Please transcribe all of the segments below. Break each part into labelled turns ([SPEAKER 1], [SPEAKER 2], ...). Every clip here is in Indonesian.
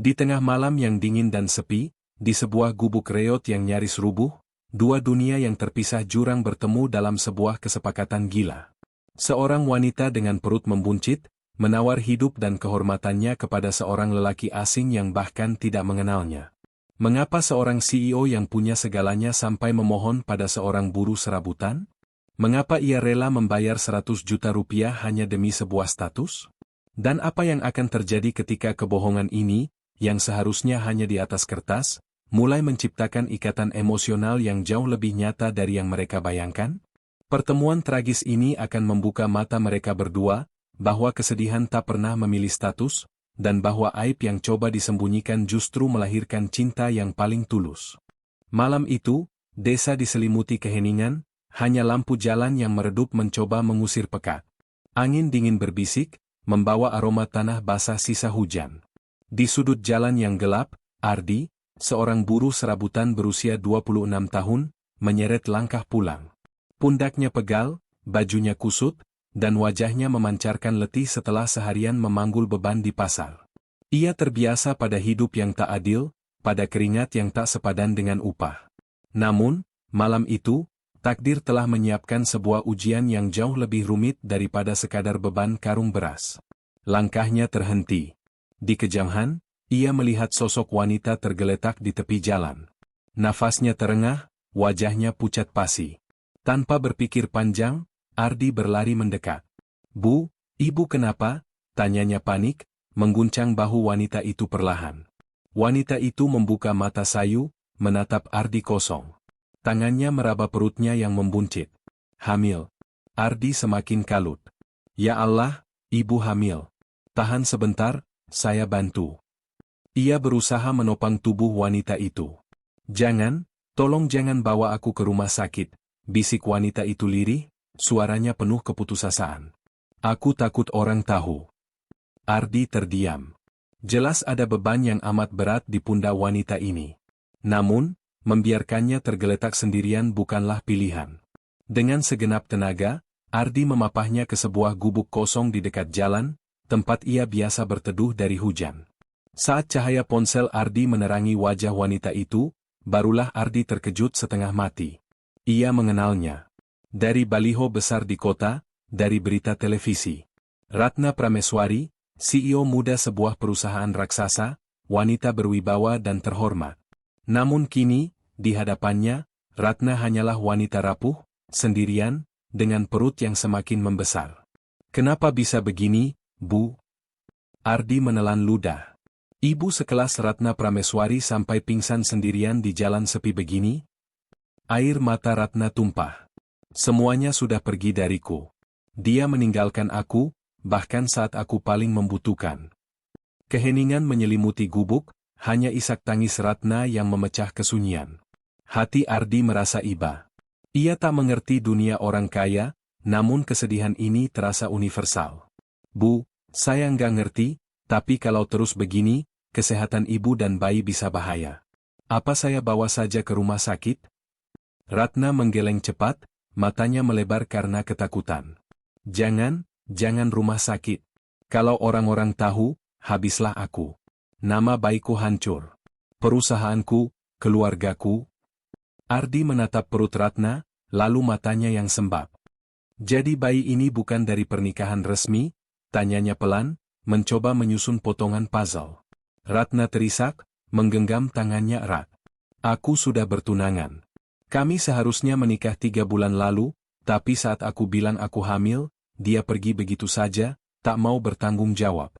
[SPEAKER 1] Di tengah malam yang dingin dan sepi, di sebuah gubuk reot yang nyaris rubuh, dua dunia yang terpisah jurang bertemu dalam sebuah kesepakatan gila. Seorang wanita dengan perut membuncit, menawar hidup dan kehormatannya kepada seorang lelaki asing yang bahkan tidak mengenalnya. Mengapa seorang CEO yang punya segalanya sampai memohon pada seorang buruh serabutan? Mengapa ia rela membayar 100 juta rupiah hanya demi sebuah status? Dan apa yang akan terjadi ketika kebohongan ini, yang seharusnya hanya di atas kertas, mulai menciptakan ikatan emosional yang jauh lebih nyata dari yang mereka bayangkan? Pertemuan tragis ini akan membuka mata mereka berdua, bahwa kesedihan tak pernah memilih status, dan bahwa aib yang coba disembunyikan justru melahirkan cinta yang paling tulus. Malam itu, desa diselimuti keheningan, hanya lampu jalan yang meredup mencoba mengusir pekat. Angin dingin berbisik, membawa aroma tanah basah sisa hujan. Di sudut jalan yang gelap, Ardi, seorang buruh serabutan berusia 26 tahun, menyeret langkah pulang. Pundaknya pegal, bajunya kusut, dan wajahnya memancarkan letih setelah seharian memanggul beban di pasar. Ia terbiasa pada hidup yang tak adil, pada keringat yang tak sepadan dengan upah. Namun, malam itu, takdir telah menyiapkan sebuah ujian yang jauh lebih rumit daripada sekadar beban karung beras. Langkahnya terhenti. Di kejauhan, ia melihat sosok wanita tergeletak di tepi jalan. Nafasnya terengah, wajahnya pucat pasi. Tanpa berpikir panjang, Ardi berlari mendekat. "Bu, ibu kenapa?" tanyanya panik, mengguncang bahu wanita itu perlahan. Wanita itu membuka mata sayu, menatap Ardi kosong. Tangannya meraba perutnya yang membuncit. "Hamil." Ardi semakin kalut. "Ya Allah, ibu hamil. Tahan sebentar, saya bantu." Ia berusaha menopang tubuh wanita itu. "Jangan, tolong jangan bawa aku ke rumah sakit," bisik wanita itu lirih, suaranya penuh keputusasaan. "Aku takut orang tahu." Ardi terdiam. Jelas ada beban yang amat berat di pundak wanita ini. Namun, membiarkannya tergeletak sendirian bukanlah pilihan. Dengan segenap tenaga, Ardi memapahnya ke sebuah gubuk kosong di dekat jalan, tempat ia biasa berteduh dari hujan. Saat cahaya ponsel Ardi menerangi wajah wanita itu, barulah Ardi terkejut setengah mati. Ia mengenalnya. Dari baliho besar di kota, dari berita televisi. Ratna Prameswari, CEO muda sebuah perusahaan raksasa, wanita berwibawa dan terhormat. Namun kini, di hadapannya, Ratna hanyalah wanita rapuh, sendirian, dengan perut yang semakin membesar. "Kenapa bisa begini, Bu?" Ardi menelan ludah. "Ibu sekelas Ratna Prameswari sampai pingsan sendirian di jalan sepi begini?" Air mata Ratna tumpah. "Semuanya sudah pergi dariku. Dia meninggalkan aku, bahkan saat aku paling membutuhkan." Keheningan menyelimuti gubuk, hanya isak tangis Ratna yang memecah kesunyian. Hati Ardi merasa iba. Ia tak mengerti dunia orang kaya, namun kesedihan ini terasa universal. "Bu, saya nggak ngerti, tapi kalau terus begini, kesehatan ibu dan bayi bisa bahaya. Apa saya bawa saja ke rumah sakit?" Ratna menggeleng cepat, matanya melebar karena ketakutan. Jangan rumah sakit. Kalau orang-orang tahu, habislah aku. Nama baikku hancur. Perusahaanku, keluargaku." Ardi menatap perut Ratna, lalu matanya yang sembab. "Jadi bayi ini bukan dari pernikahan resmi?" tanyanya pelan, mencoba menyusun potongan puzzle. Ratna terisak, menggenggam tangannya erat. "Aku sudah bertunangan. Kami seharusnya menikah 3 bulan lalu, tapi saat aku bilang aku hamil, dia pergi begitu saja, tak mau bertanggung jawab."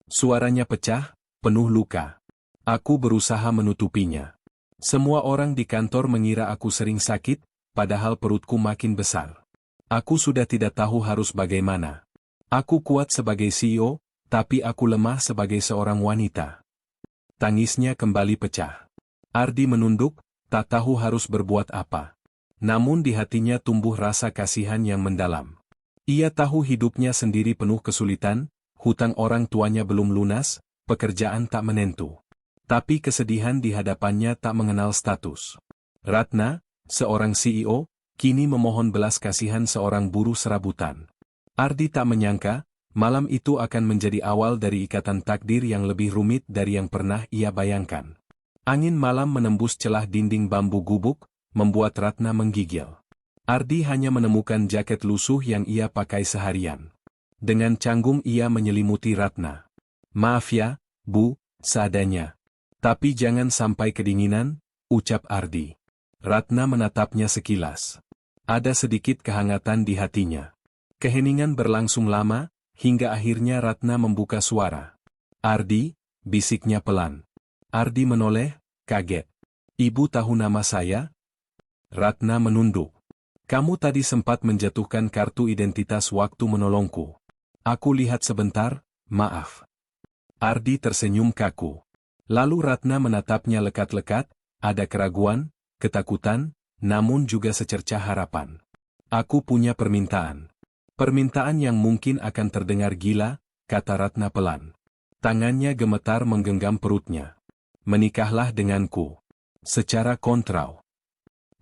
[SPEAKER 1] Suaranya pecah, penuh luka. "Aku berusaha menutupinya. Semua orang di kantor mengira aku sering sakit, padahal perutku makin besar. Aku sudah tidak tahu harus bagaimana. Aku kuat sebagai CEO, tapi aku lemah sebagai seorang wanita." Tangisnya kembali pecah. Ardi menunduk, tak tahu harus berbuat apa. Namun di hatinya tumbuh rasa kasihan yang mendalam. Ia tahu hidupnya sendiri penuh kesulitan, hutang orang tuanya belum lunas, pekerjaan tak menentu. Tapi kesedihan di hadapannya tak mengenal status. Ratna, seorang CEO, kini memohon belas kasihan seorang buruh serabutan. Ardi tak menyangka, Malam itu akan menjadi awal dari ikatan takdir yang lebih rumit dari yang pernah ia bayangkan. Angin malam menembus celah dinding bambu gubuk, membuat Ratna menggigil. Ardi hanya menemukan jaket lusuh yang ia pakai seharian. Dengan canggung ia menyelimuti Ratna. "Maaf ya, Bu, seadanya. Tapi jangan sampai kedinginan," ucap Ardi. Ratna menatapnya sekilas. Ada sedikit kehangatan di hatinya. Keheningan berlangsung lama, hingga akhirnya Ratna membuka suara. "Ardi," bisiknya pelan. Ardi menoleh, kaget. "Ibu tahu nama saya?" Ratna menunduk. "Kamu tadi sempat menjatuhkan kartu identitas waktu menolongku. Aku lihat sebentar, maaf." Ardi tersenyum kaku. Lalu Ratna menatapnya lekat-lekat, ada keraguan, ketakutan, namun juga secercah harapan. "Aku punya permintaan." "Permintaan yang mungkin akan terdengar gila," kata Ratna pelan. Tangannya gemetar menggenggam perutnya. "Menikahlah denganku." Secara kontrol.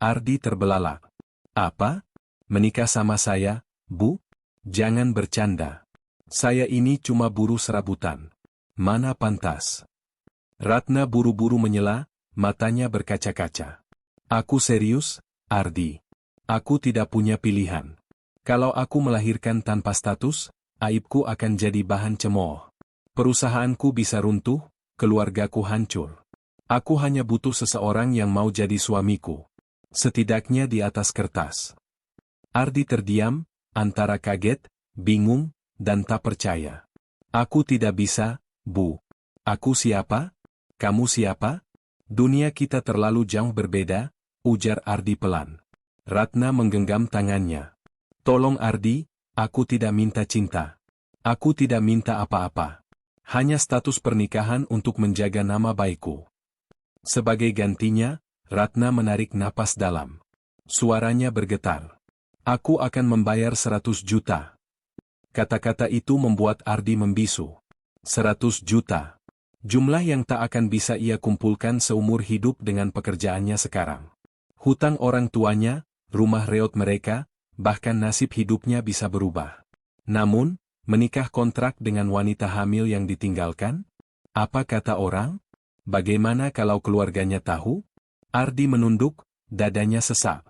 [SPEAKER 1] Ardi terbelalak. "Apa? Menikah sama saya, Bu? Jangan bercanda. Saya ini cuma buruh serabutan. Mana pantas." Ratna buru-buru menyela, matanya berkaca-kaca. "Aku serius, Ardi. Aku tidak punya pilihan. Kalau aku melahirkan tanpa status, aibku akan jadi bahan cemooh. Perusahaanku bisa runtuh, keluargaku hancur. Aku hanya butuh seseorang yang mau jadi suamiku. Setidaknya di atas kertas." Ardi terdiam, antara kaget, bingung, dan tak percaya. "Aku tidak bisa, Bu." "Aku siapa? Kamu siapa?" "Dunia kita terlalu jauh berbeda," ujar Ardi pelan. Ratna menggenggam tangannya. "Tolong Ardi, aku tidak minta cinta. Aku tidak minta apa-apa. Hanya status pernikahan untuk menjaga nama baikku." Sebagai gantinya, Ratna menarik napas dalam. Suaranya bergetar. "Aku akan membayar 100 juta. Kata-kata itu membuat Ardi membisu. 100 juta. Jumlah yang tak akan bisa ia kumpulkan seumur hidup dengan pekerjaannya sekarang. Hutang orang tuanya, rumah reot mereka, bahkan nasib hidupnya bisa berubah. Namun, menikah kontrak dengan wanita hamil yang ditinggalkan? Apa kata orang? Bagaimana kalau keluarganya tahu? Ardi menunduk, dadanya sesak.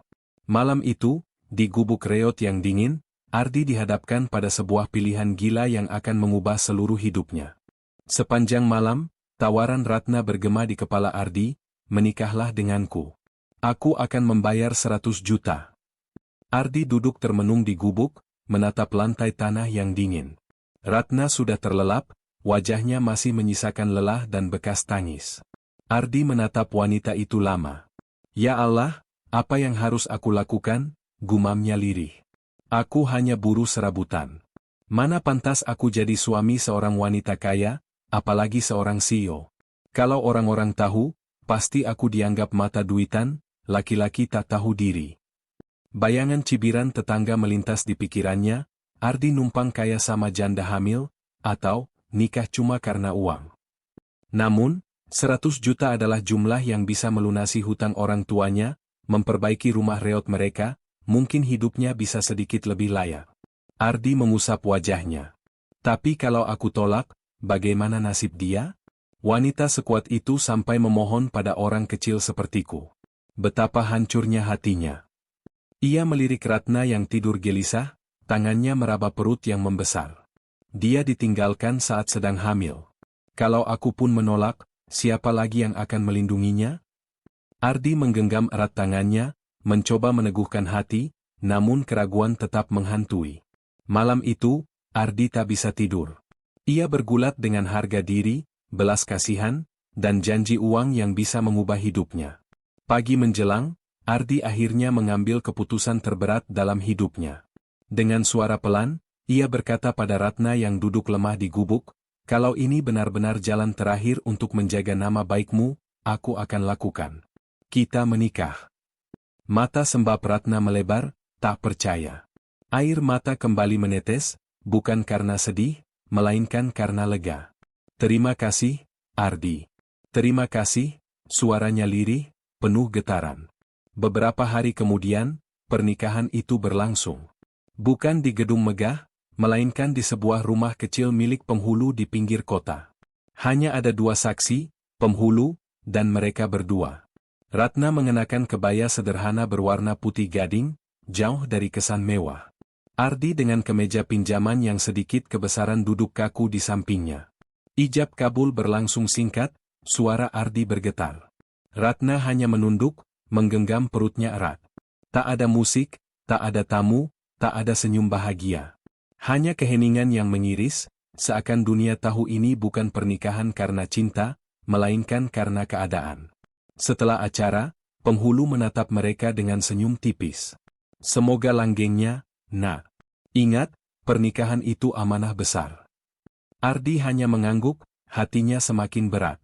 [SPEAKER 1] Malam itu, di gubuk reot yang dingin, Ardi dihadapkan pada sebuah pilihan gila yang akan mengubah seluruh hidupnya. Sepanjang malam, tawaran Ratna bergema di kepala Ardi, "Menikahlah denganku. Aku akan membayar 100 juta. Ardi duduk termenung di gubuk, menatap lantai tanah yang dingin. Ratna sudah terlelap, wajahnya masih menyisakan lelah dan bekas tangis. Ardi menatap wanita itu lama. "Ya Allah, apa yang harus aku lakukan?" gumamnya lirih. "Aku hanya buruh serabutan. Mana pantas aku jadi suami seorang wanita kaya, apalagi seorang CEO. Kalau orang-orang tahu, pasti aku dianggap mata duitan, laki-laki tak tahu diri." Bayangan cibiran tetangga melintas di pikirannya, Ardi numpang kaya sama janda hamil, atau nikah cuma karena uang. Namun, 100 juta adalah jumlah yang bisa melunasi hutang orang tuanya, memperbaiki rumah reot mereka, mungkin hidupnya bisa sedikit lebih layak. Ardi mengusap wajahnya. "Tapi kalau aku tolak, bagaimana nasib dia? Wanita sekuat itu sampai memohon pada orang kecil sepertiku. Betapa hancurnya hatinya." Ia melirik Ratna yang tidur gelisah, tangannya meraba perut yang membesar. Dia ditinggalkan saat sedang hamil. Kalau aku pun menolak, siapa lagi yang akan melindunginya? Ardi menggenggam erat tangannya, mencoba meneguhkan hati, namun keraguan tetap menghantui. Malam itu, Ardi tak bisa tidur. Ia bergulat dengan harga diri, belas kasihan, dan janji uang yang bisa mengubah hidupnya. Pagi menjelang, Ardi akhirnya mengambil keputusan terberat dalam hidupnya. Dengan suara pelan, ia berkata pada Ratna yang duduk lemah di gubuk, "Kalau ini benar-benar jalan terakhir untuk menjaga nama baikmu, aku akan lakukan. Kita menikah." Mata sembab Ratna melebar, tak percaya. Air mata kembali menetes, bukan karena sedih, melainkan karena lega. "Terima kasih, Ardi." "Terima kasih," suaranya lirih, penuh getaran. Beberapa hari kemudian, pernikahan itu berlangsung. Bukan di gedung megah, melainkan di sebuah rumah kecil milik penghulu di pinggir kota. Hanya ada 2 saksi, penghulu, dan mereka berdua. Ratna mengenakan kebaya sederhana berwarna putih gading, jauh dari kesan mewah. Ardi dengan kemeja pinjaman yang sedikit kebesaran duduk kaku di sampingnya. Ijab kabul berlangsung singkat, suara Ardi bergetar. Ratna hanya menunduk, menggenggam perutnya erat. Tak ada musik, tak ada tamu, tak ada senyum bahagia. Hanya keheningan yang mengiris, seakan dunia tahu ini bukan pernikahan karena cinta, melainkan karena keadaan. Setelah acara, penghulu menatap mereka dengan senyum tipis. Semoga langgengnya, nak. Ingat, pernikahan itu amanah besar. Ardi hanya mengangguk, hatinya semakin berat.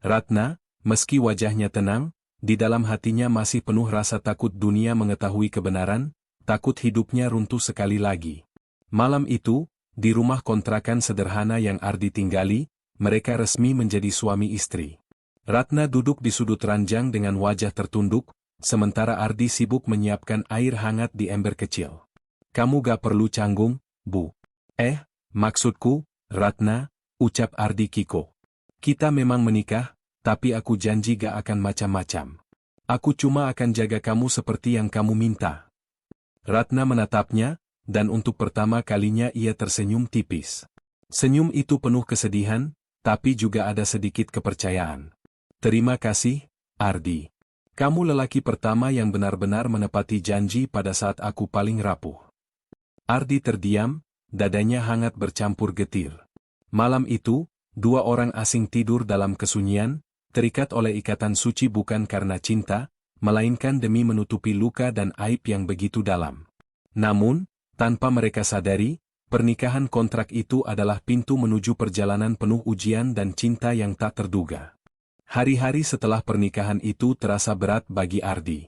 [SPEAKER 1] Ratna, meski wajahnya tenang, di dalam hatinya masih penuh rasa takut dunia mengetahui kebenaran, takut hidupnya runtuh sekali lagi. Malam itu, di rumah kontrakan sederhana yang Ardi tinggali, mereka resmi menjadi suami istri. Ratna duduk di sudut ranjang dengan wajah tertunduk, sementara Ardi sibuk menyiapkan air hangat di ember kecil. Kamu gak perlu canggung, Bu. Maksudku, Ratna, ucap Ardi Kiko. Kita memang menikah, tapi aku janji gak akan macam-macam. Aku cuma akan jaga kamu seperti yang kamu minta. Ratna menatapnya, dan untuk pertama kalinya ia tersenyum tipis. Senyum itu penuh kesedihan, tapi juga ada sedikit kepercayaan. Terima kasih, Ardi. Kamu lelaki pertama yang benar-benar menepati janji pada saat aku paling rapuh. Ardi terdiam, dadanya hangat bercampur getir. Malam itu, 2 orang asing tidur dalam kesunyian, terikat oleh ikatan suci bukan karena cinta, melainkan demi menutupi luka dan aib yang begitu dalam. Namun, tanpa mereka sadari, pernikahan kontrak itu adalah pintu menuju perjalanan penuh ujian dan cinta yang tak terduga. Hari-hari setelah pernikahan itu terasa berat bagi Ardi.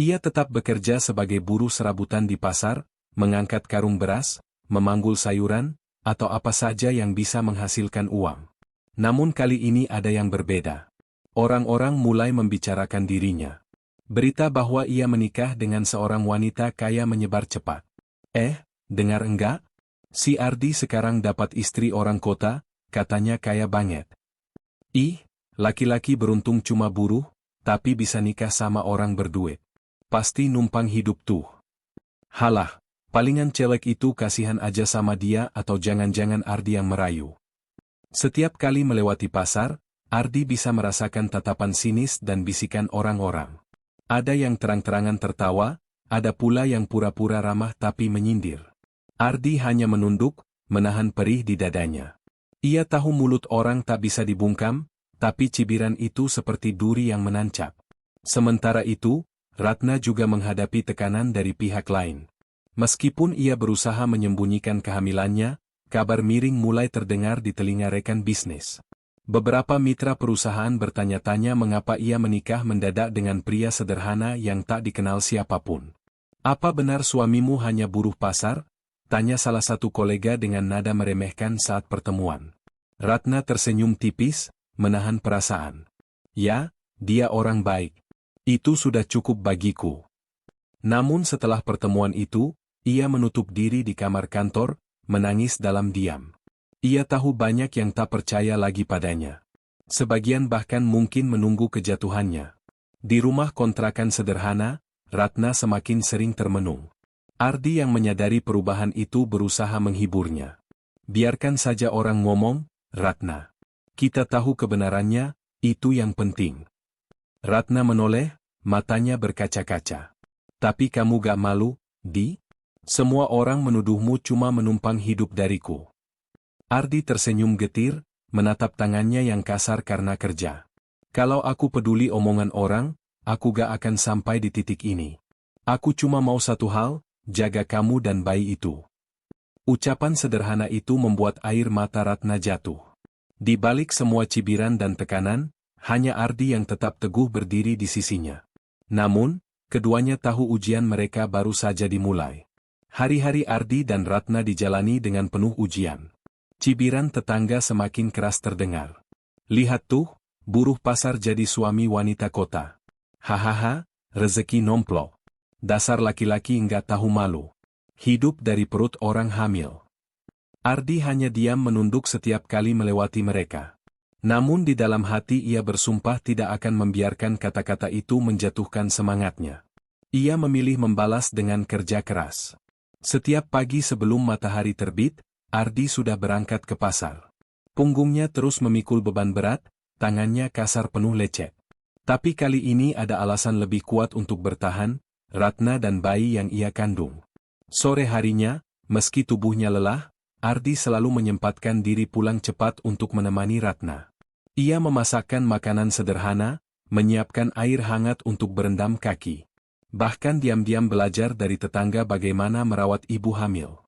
[SPEAKER 1] Ia tetap bekerja sebagai buruh serabutan di pasar, mengangkat karung beras, memanggul sayuran, atau apa saja yang bisa menghasilkan uang. Namun kali ini ada yang berbeda. Orang-orang mulai membicarakan dirinya. Berita bahwa ia menikah dengan seorang wanita kaya menyebar cepat. Dengar enggak? Si Ardi sekarang dapat istri orang kota, katanya kaya banget. Laki-laki beruntung cuma buruh, tapi bisa nikah sama orang berduit. Pasti numpang hidup tuh. Halah. Palingan cewek itu kasihan aja sama dia atau jangan-jangan Ardi yang merayu. Setiap kali melewati pasar, Ardi bisa merasakan tatapan sinis dan bisikan orang-orang. Ada yang terang-terangan tertawa, ada pula yang pura-pura ramah tapi menyindir. Ardi hanya menunduk, menahan perih di dadanya. Ia tahu mulut orang tak bisa dibungkam, tapi cibiran itu seperti duri yang menancap. Sementara itu, Ratna juga menghadapi tekanan dari pihak lain. Meskipun ia berusaha menyembunyikan kehamilannya, kabar miring mulai terdengar di telinga rekan bisnis. Beberapa mitra perusahaan bertanya-tanya mengapa ia menikah mendadak dengan pria sederhana yang tak dikenal siapapun. Apa benar suamimu hanya buruh pasar? Tanya salah satu kolega dengan nada meremehkan saat pertemuan. Ratna tersenyum tipis, menahan perasaan. Ya, dia orang baik. Itu sudah cukup bagiku. Namun setelah pertemuan itu, ia menutup diri di kamar kantor, menangis dalam diam. Ia tahu banyak yang tak percaya lagi padanya. Sebagian bahkan mungkin menunggu kejatuhannya. Di rumah kontrakan sederhana, Ratna semakin sering termenung. Ardi yang menyadari perubahan itu berusaha menghiburnya. Biarkan saja orang ngomong, Ratna. Kita tahu kebenarannya, itu yang penting. Ratna menoleh, matanya berkaca-kaca. Tapi kamu gak malu, Di? Semua orang menuduhmu cuma menumpang hidup dariku. Ardi tersenyum getir, menatap tangannya yang kasar karena kerja. Kalau aku peduli omongan orang, aku gak akan sampai di titik ini. Aku cuma mau satu hal, jaga kamu dan bayi itu. Ucapan sederhana itu membuat air mata Ratna jatuh. Di balik semua cibiran dan tekanan, hanya Ardi yang tetap teguh berdiri di sisinya. Namun, keduanya tahu ujian mereka baru saja dimulai. Hari-hari Ardi dan Ratna dijalani dengan penuh ujian. Cibiran tetangga semakin keras terdengar. Lihat tuh, buruh pasar jadi suami wanita kota. Hahaha, rezeki nomplok. Dasar laki-laki nggak tahu malu. Hidup dari perut orang hamil. Ardi hanya diam menunduk setiap kali melewati mereka. Namun di dalam hati ia bersumpah tidak akan membiarkan kata-kata itu menjatuhkan semangatnya. Ia memilih membalas dengan kerja keras. Setiap pagi sebelum matahari terbit, Ardi sudah berangkat ke pasar. Punggungnya terus memikul beban berat, tangannya kasar penuh lecet. Tapi kali ini ada alasan lebih kuat untuk bertahan, Ratna dan bayi yang ia kandung. Sore harinya, meski tubuhnya lelah, Ardi selalu menyempatkan diri pulang cepat untuk menemani Ratna. Ia memasakkan makanan sederhana, menyiapkan air hangat untuk berendam kaki. Bahkan diam-diam belajar dari tetangga bagaimana merawat ibu hamil.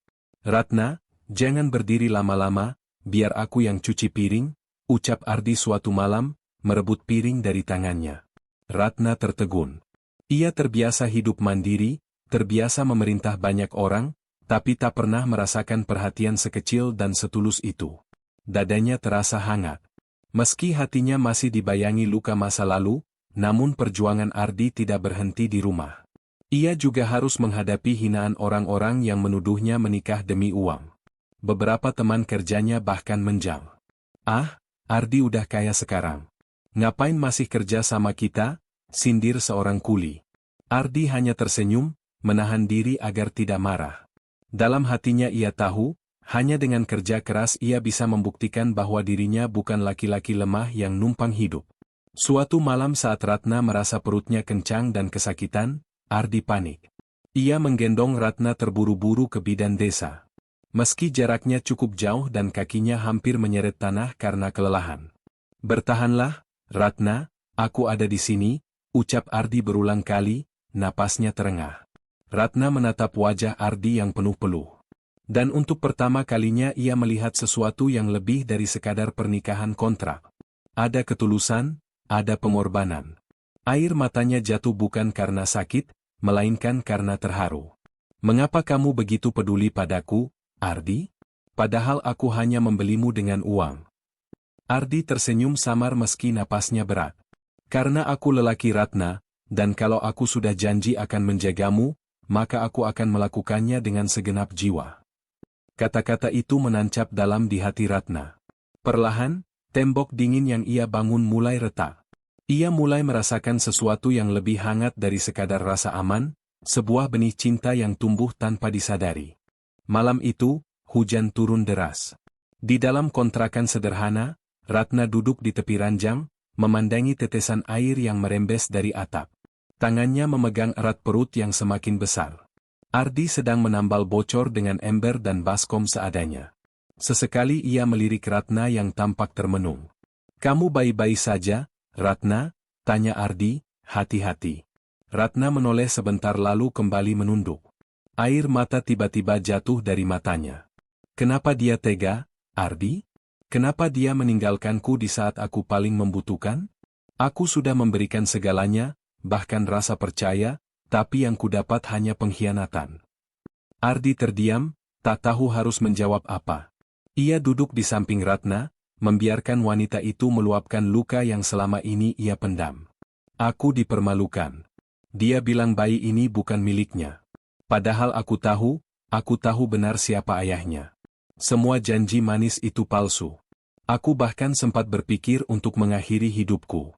[SPEAKER 1] "Ratna, jangan berdiri lama-lama, biar aku yang cuci piring," ucap Ardi suatu malam, merebut piring dari tangannya. Ratna tertegun. Ia terbiasa hidup mandiri, terbiasa memerintah banyak orang, tapi tak pernah merasakan perhatian sekecil dan setulus itu. Dadanya terasa hangat. Meski hatinya masih dibayangi luka masa lalu, namun perjuangan Ardi tidak berhenti di rumah. Ia juga harus menghadapi hinaan orang-orang yang menuduhnya menikah demi uang. Beberapa teman kerjanya bahkan menjal. "Ah, Ardi udah kaya sekarang. Ngapain masih kerja sama kita?" sindir seorang kuli. Ardi hanya tersenyum, menahan diri agar tidak marah. Dalam hatinya ia tahu, hanya dengan kerja keras ia bisa membuktikan bahwa dirinya bukan laki-laki lemah yang numpang hidup. Suatu malam saat Ratna merasa perutnya kencang dan kesakitan, Ardi panik. Ia menggendong Ratna terburu-buru ke bidan desa. Meski jaraknya cukup jauh dan kakinya hampir menyeret tanah karena kelelahan. "Bertahanlah, Ratna, aku ada di sini," ucap Ardi berulang kali, napasnya terengah. Ratna menatap wajah Ardi yang penuh peluh. Dan untuk pertama kalinya ia melihat sesuatu yang lebih dari sekadar pernikahan kontrak. Ada ketulusan, ada pengorbanan. Air matanya jatuh bukan karena sakit, melainkan karena terharu. "Mengapa kamu begitu peduli padaku, Ardi? Padahal aku hanya membelimu dengan uang." Ardi tersenyum samar meski napasnya berat. "Karena aku lelaki Ratna, dan kalau aku sudah janji akan menjagamu, maka aku akan melakukannya dengan segenap jiwa." Kata-kata itu menancap dalam di hati Ratna. Perlahan, tembok dingin yang ia bangun mulai retak. Ia mulai merasakan sesuatu yang lebih hangat dari sekadar rasa aman, sebuah benih cinta yang tumbuh tanpa disadari. Malam itu, hujan turun deras. Di dalam kontrakan sederhana, Ratna duduk di tepi ranjang, memandangi tetesan air yang merembes dari atap. Tangannya memegang erat perut yang semakin besar. Ardi sedang menambal bocor dengan ember dan baskom seadanya. Sesekali ia melirik Ratna yang tampak termenung. "Kamu baik-baik saja, Ratna?" tanya Ardi, hati-hati. Ratna menoleh sebentar lalu kembali menunduk. Air mata tiba-tiba jatuh dari matanya. "Kenapa dia tega, Ardi? Kenapa dia meninggalkanku di saat aku paling membutuhkan? Aku sudah memberikan segalanya, bahkan rasa percaya, tapi yang kudapat hanya pengkhianatan." Ardi terdiam, tak tahu harus menjawab apa. Ia duduk di samping Ratna, membiarkan wanita itu meluapkan luka yang selama ini ia pendam. "Aku dipermalukan. Dia bilang bayi ini bukan miliknya. Padahal aku tahu benar siapa ayahnya. Semua janji manis itu palsu. Aku bahkan sempat berpikir untuk mengakhiri hidupku."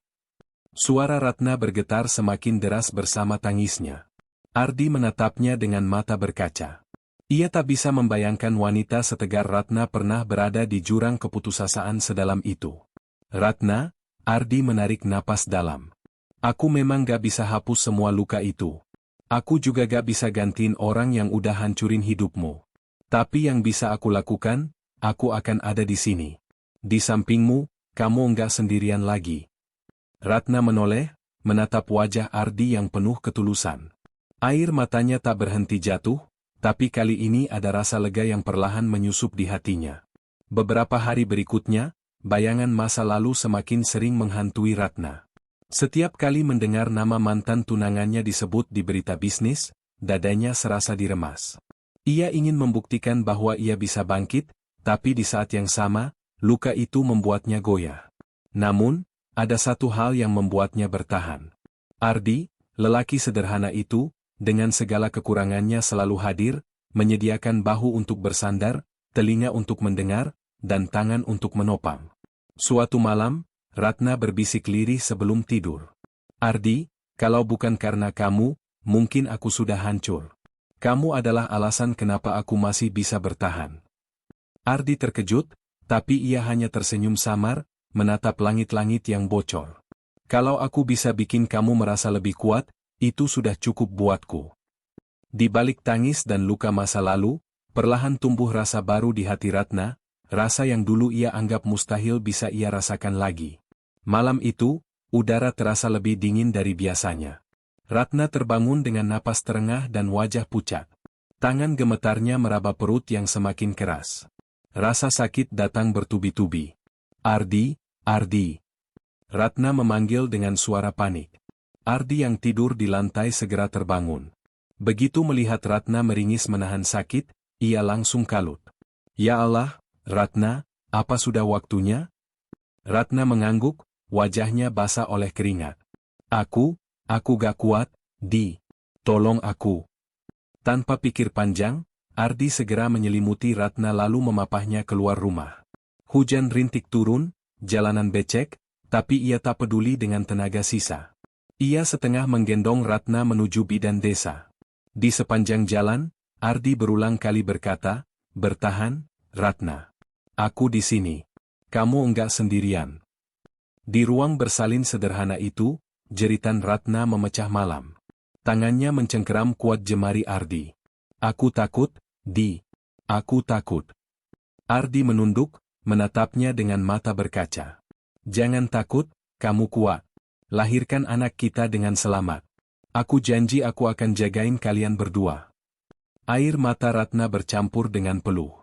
[SPEAKER 1] Suara Ratna bergetar semakin deras bersama tangisnya. Ardi menatapnya dengan mata berkaca. Ia tak bisa membayangkan wanita setegar Ratna pernah berada di jurang keputusasaan sedalam itu. "Ratna," Ardi menarik napas dalam. "Aku memang gak bisa hapus semua luka itu. Aku juga gak bisa gantiin orang yang udah hancurin hidupmu. Tapi yang bisa aku lakukan, aku akan ada di sini. Di sampingmu, kamu enggak sendirian lagi." Ratna menoleh, menatap wajah Ardi yang penuh ketulusan. Air matanya tak berhenti jatuh, tapi kali ini ada rasa lega yang perlahan menyusup di hatinya. Beberapa hari berikutnya, bayangan masa lalu semakin sering menghantui Ratna. Setiap kali mendengar nama mantan tunangannya disebut di berita bisnis, dadanya serasa diremas. Ia ingin membuktikan bahwa ia bisa bangkit, tapi di saat yang sama, luka itu membuatnya goyah. Namun, ada satu hal yang membuatnya bertahan. Ardi, lelaki sederhana itu, dengan segala kekurangannya selalu hadir, menyediakan bahu untuk bersandar, telinga untuk mendengar, dan tangan untuk menopang. Suatu malam, Ratna berbisik lirih sebelum tidur. Ardi, kalau bukan karena kamu, mungkin aku sudah hancur. Kamu adalah alasan kenapa aku masih bisa bertahan. Ardi terkejut, tapi ia hanya tersenyum samar, menatap langit-langit yang bocor. Kalau aku bisa bikin kamu merasa lebih kuat, itu sudah cukup buatku. Di balik tangis dan luka masa lalu, perlahan tumbuh rasa baru di hati Ratna, rasa yang dulu ia anggap mustahil bisa ia rasakan lagi. Malam itu, udara terasa lebih dingin dari biasanya. Ratna terbangun dengan napas terengah dan wajah pucat. Tangan gemetarnya meraba perut yang semakin keras. Rasa sakit datang bertubi-tubi. Ardi, Ardi. Ratna memanggil dengan suara panik. Ardi yang tidur di lantai segera terbangun. Begitu melihat Ratna meringis menahan sakit, ia langsung kalut. Ya Allah, Ratna, apa sudah waktunya? Ratna mengangguk, wajahnya basah oleh keringat. Aku gak kuat, Di. Tolong aku. Tanpa pikir panjang, Ardi segera menyelimuti Ratna lalu memapahnya keluar rumah. Hujan rintik turun, jalanan becek, tapi ia tak peduli dengan tenaga sisa. Ia setengah menggendong Ratna menuju bidan desa. Di sepanjang jalan, Ardi berulang kali berkata, "Bertahan, Ratna. Aku di sini. Kamu enggak sendirian." Di ruang bersalin sederhana itu, jeritan Ratna memecah malam. Tangannya mencengkeram kuat jemari Ardi. "Aku takut, Di. Aku takut." Ardi menunduk, menatapnya dengan mata berkaca. "Jangan takut, kamu kuat. Lahirkan anak kita dengan selamat. Aku janji aku akan jagain kalian berdua." Air mata Ratna bercampur dengan peluh.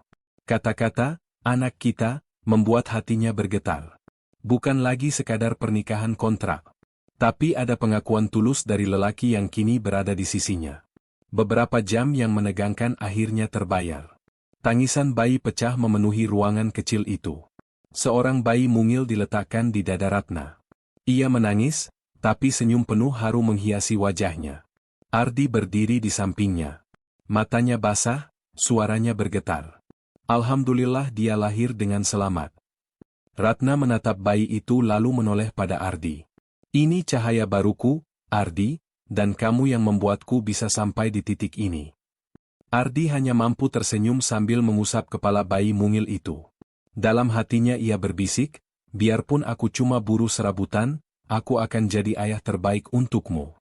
[SPEAKER 1] Kata-kata, "anak kita," membuat hatinya bergetar. Bukan lagi sekadar pernikahan kontrak. Tapi ada pengakuan tulus dari lelaki yang kini berada di sisinya. Beberapa jam yang menegangkan akhirnya terbayar. Tangisan bayi pecah memenuhi ruangan kecil itu. Seorang bayi mungil diletakkan di dada Ratna. Ia menangis, tapi senyum penuh haru menghiasi wajahnya. Ardi berdiri di sampingnya. Matanya basah, suaranya bergetar. "Alhamdulillah dia lahir dengan selamat." Ratna menatap bayi itu lalu menoleh pada Ardi. "Ini cahaya baruku, Ardi, dan kamu yang membuatku bisa sampai di titik ini." Ardi hanya mampu tersenyum sambil mengusap kepala bayi mungil itu. Dalam hatinya ia berbisik, "Biarpun aku cuma buruh serabutan, aku akan jadi ayah terbaik untukmu."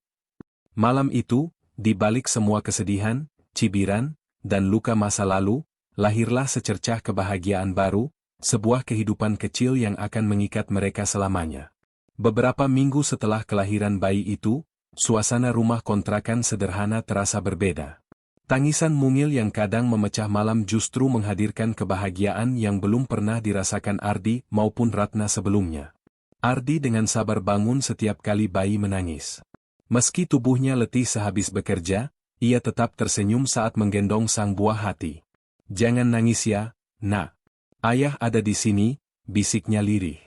[SPEAKER 1] Malam itu, di balik semua kesedihan, cibiran, dan luka masa lalu, lahirlah secercah kebahagiaan baru, sebuah kehidupan kecil yang akan mengikat mereka selamanya. Beberapa minggu setelah kelahiran bayi itu, suasana rumah kontrakan sederhana terasa berbeda. Tangisan mungil yang kadang memecah malam justru menghadirkan kebahagiaan yang belum pernah dirasakan Ardi maupun Ratna sebelumnya. Ardi dengan sabar bangun setiap kali bayi menangis. Meski tubuhnya letih sehabis bekerja, ia tetap tersenyum saat menggendong sang buah hati. "Jangan nangis ya, Nak. Ayah ada di sini," bisiknya lirih.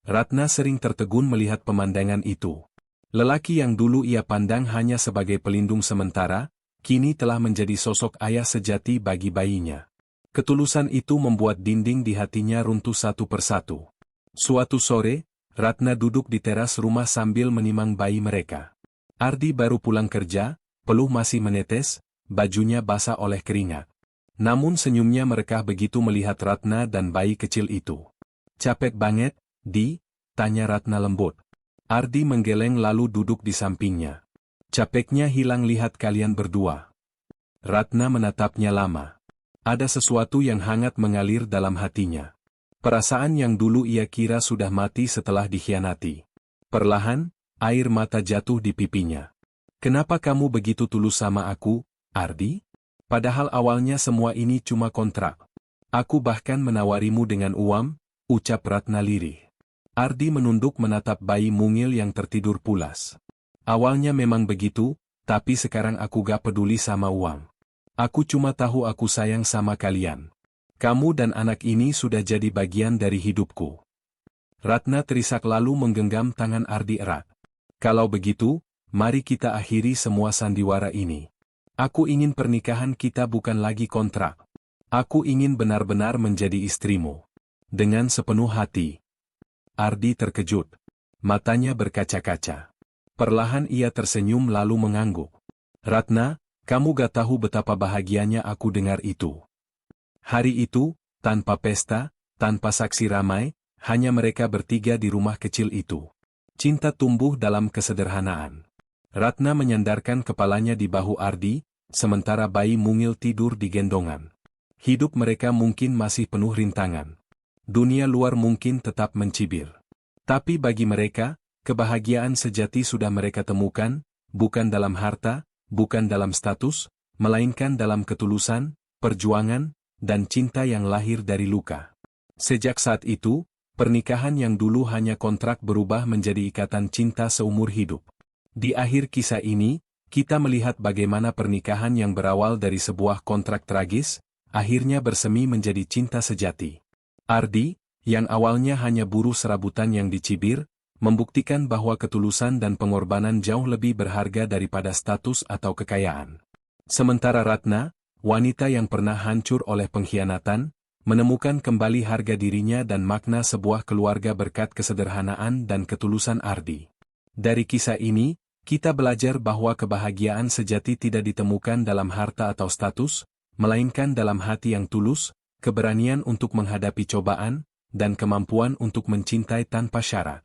[SPEAKER 1] Ratna sering tertegun melihat pemandangan itu. Lelaki yang dulu ia pandang hanya sebagai pelindung sementara, kini telah menjadi sosok ayah sejati bagi bayinya. Ketulusan itu membuat dinding di hatinya runtuh satu persatu. Suatu sore, Ratna duduk di teras rumah sambil menimang bayi mereka. Ardi baru pulang kerja, peluh masih menetes, bajunya basah oleh keringat. Namun senyumnya merekah begitu melihat Ratna dan bayi kecil itu. "Capek banget, Di?" tanya Ratna lembut. Ardi menggeleng lalu duduk di sampingnya. "Capeknya hilang lihat kalian berdua." Ratna menatapnya lama. Ada sesuatu yang hangat mengalir dalam hatinya. Perasaan yang dulu ia kira sudah mati setelah dikhianati. Perlahan, air mata jatuh di pipinya. "Kenapa kamu begitu tulus sama aku, Ardi? Padahal awalnya semua ini cuma kontrak. Aku bahkan menawarimu dengan uang," ucap Ratna lirih. Ardi menunduk menatap bayi mungil yang tertidur pulas. "Awalnya memang begitu, tapi sekarang aku gak peduli sama uang. Aku cuma tahu aku sayang sama kalian. Kamu dan anak ini sudah jadi bagian dari hidupku." Ratna terisak lalu menggenggam tangan Ardi erat. "Kalau begitu, mari kita akhiri semua sandiwara ini. Aku ingin pernikahan kita bukan lagi kontrak. Aku ingin benar-benar menjadi istrimu. Dengan sepenuh hati. Ardi terkejut. Matanya berkaca-kaca. Perlahan ia tersenyum lalu mengangguk. Ratna, kamu gak tahu betapa bahagianya aku dengar itu. Hari itu, tanpa pesta, tanpa saksi ramai, hanya mereka bertiga di rumah kecil itu. Cinta tumbuh dalam kesederhanaan. Ratna menyandarkan kepalanya di bahu Ardi, sementara bayi mungil tidur di gendongan. Hidup mereka mungkin masih penuh rintangan. Dunia luar mungkin tetap mencibir. Tapi bagi mereka, kebahagiaan sejati sudah mereka temukan, bukan dalam harta, bukan dalam status, melainkan dalam ketulusan, perjuangan, dan cinta yang lahir dari luka. Sejak saat itu, pernikahan yang dulu hanya kontrak berubah menjadi ikatan cinta seumur hidup. Di akhir kisah ini, kita melihat bagaimana pernikahan yang berawal dari sebuah kontrak tragis, akhirnya bersemi menjadi cinta sejati. Ardi, yang awalnya hanya buruh serabutan yang dicibir, membuktikan bahwa ketulusan dan pengorbanan jauh lebih berharga daripada status atau kekayaan. Sementara Ratna, wanita yang pernah hancur oleh pengkhianatan, menemukan kembali harga dirinya dan makna sebuah keluarga berkat kesederhanaan dan ketulusan Ardi. Dari kisah ini, kita belajar bahwa kebahagiaan sejati tidak ditemukan dalam harta atau status, melainkan dalam hati yang tulus, keberanian untuk menghadapi cobaan, dan kemampuan untuk mencintai tanpa syarat.